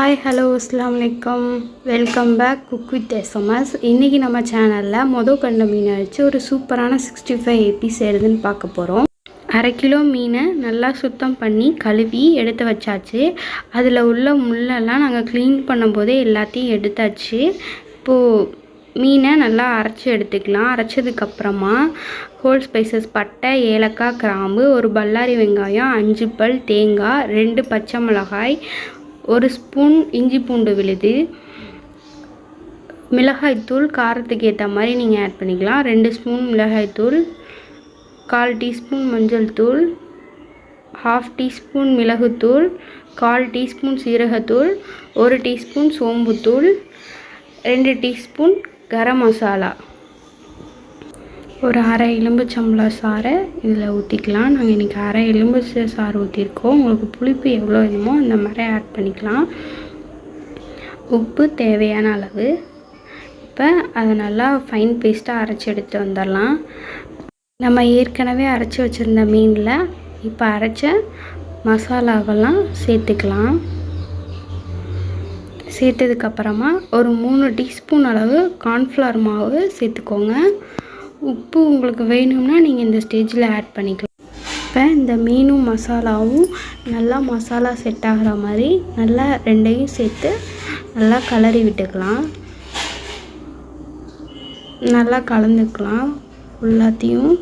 Hi hello அஸ்ஸலாமு அலைக்கும். Welcome back cook with SMS. இன்றைக்கி நம்ம சேனலில் கண்ட மீனை வச்சு ஒரு சூப்பரான 65 எப்படி செய்கிறதுன்னு பார்க்க போகிறோம். 1/2 கிலோ மீனை நல்லா சுத்தம் பண்ணி கழுவி எடுத்து வச்சாச்சு. அதில் உள்ள முள்ளெல்லாம் நாங்கள் க்ளீன் பண்ணும்போதே எல்லாத்தையும் எடுத்தாச்சு. இப்போது மீனை நல்லா அரைச்சி எடுத்துக்கலாம். அரைச்சதுக்கப்புறமா ஹோல் ஸ்பைசஸ் பட்டை, ஏலக்காய், கிராம்பு, ஒரு பல்லாரி வெங்காயம், 5 பல் தேங்காய், 2 பச்சை மிளகாய், 1 ஸ்பூன் இஞ்சி பூண்டு விழுது, மிளகாய்த்தூள் காரத்துக்கு ஏற்ற மாதிரி நீங்கள் ஆட் பண்ணிக்கலாம். 2 ஸ்பூன் மிளகாய்த்தூள், 1/4 டீஸ்பூன் மஞ்சள் தூள், 1/2 டீஸ்பூன் மிளகுத்தூள், 1/4 டீஸ்பூன் சீரகத்தூள், 1 டீஸ்பூன் சோம்புத்தூள், 2 டீஸ்பூன் கரம் மசாலா, ஒரு அரை எலும்புச்சம்பளம் சாறை இதில் ஊற்றிக்கலாம். நாங்கள் இன்றைக்கி அரை எலும்புச்ச சாறு ஊற்றிருக்கோம். உங்களுக்கு புளிப்பு எவ்வளோ வேணுமோ அந்த மாதிரி ஆட் பண்ணிக்கலாம். உப்பு தேவையான அளவு. இப்போ அதை நல்லா ஃபைன் பேஸ்ட்டாக அரைச்சி எடுத்து வந்துடலாம். நம்ம ஏற்கனவே அரைச்சி வச்சுருந்த மீனில் இப்போ அரைச்ச மசாலாவெல்லாம் சேர்த்துக்கலாம். சேர்த்ததுக்கப்புறமா ஒரு 3 டீஸ்பூன் அளவு கார்ன்ஃப்ளவர் மாவு சேர்த்துக்கோங்க. உப்பு உங்களுக்கு வேணும்னா நீங்கள் இந்த ஸ்டேஜில் ஆட் பண்ணிக்கலாம். இப்போ இந்த மீனும் மசாலாவும் நல்லா மசாலா செட் ஆகிற மாதிரி நல்லா ரெண்டையும் சேர்த்து நல்லா கலரி விட்டுக்கலாம். நல்லா கலந்துக்கலாம் எல்லாத்தையும்.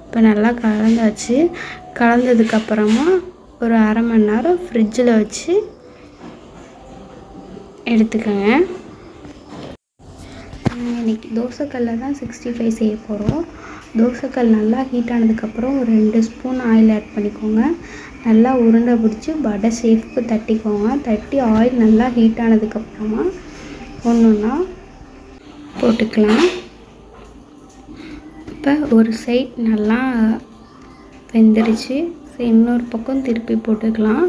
இப்போ நல்லா கலந்தாச்சு. கலந்ததுக்கப்புறமா ஒரு அரை மணி நேரம் ஃப்ரிட்ஜில் வச்சு எடுத்துக்கோங்க. இன்றைக்கி தோசைக்கல்லில் தான் 65 செய்ய போகிறோம். தோசைக்கல் நல்லா ஹீட் ஆனதுக்கப்புறம் ஒரு 2 ஸ்பூன் ஆயில் ஆட் பண்ணிக்கோங்க. நல்லா உருண்டை பிடிச்சி வடை ஷேப்புக்கு தட்டிக்கோங்க. தட்டி ஆயில் நல்லா ஹீட் ஆனதுக்கப்புறமா ஒன்றுன்னா போட்டுக்கலாம். இப்போ ஒரு சைட் நல்லா வெந்துருச்சு. இன்னொரு பக்கம் திருப்பி போட்டுக்கலாம்.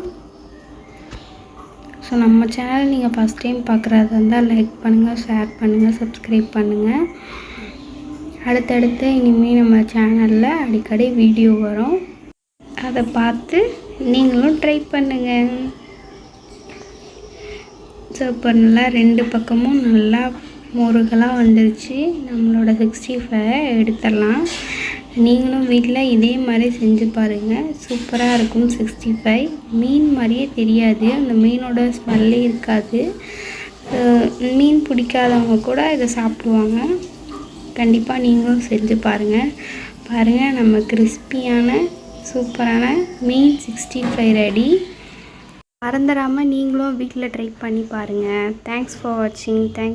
ஸோ நம்ம சேனல் நீங்கள் ஃபஸ்ட் டைம் பார்க்குறதா இருந்தால் லைக் பண்ணுங்கள், ஷேர் பண்ணுங்கள், சப்ஸ்கிரைப் பண்ணுங்கள். அடுத்தடுத்து இனிமேல் நம்ம சேனலில் அடிக்கடி வீடியோ வரும். அதை பார்த்து நீங்களும் ட்ரை பண்ணுங்கள். ஸோ இப்போ நல்லா 2 பக்கமும் நல்லா முருகலாக வந்துருச்சு. நம்மளோட 65 எடுத்துடலாம். நீங்களும் வீட்டில் இதே மாதிரி செஞ்சு பாருங்கள். சூப்பராக இருக்கும் 65. மீன் மாதிரியே தெரியாது, அந்த மீனோட ஸ்மெல்லே இருக்காது. மீன் பிடிக்காதவங்க கூட இதை சாப்பிடுவாங்க. கண்டிப்பாக நீங்களும் செஞ்சு பாருங்கள். நம்ம கிறிஸ்பியான சூப்பரான மீன் 65 ரெடி. மறந்துடாமல் நீங்களும் வீட்டில் ட்ரை பண்ணி பாருங்கள். தேங்க்ஸ் ஃபார் வாட்சிங்.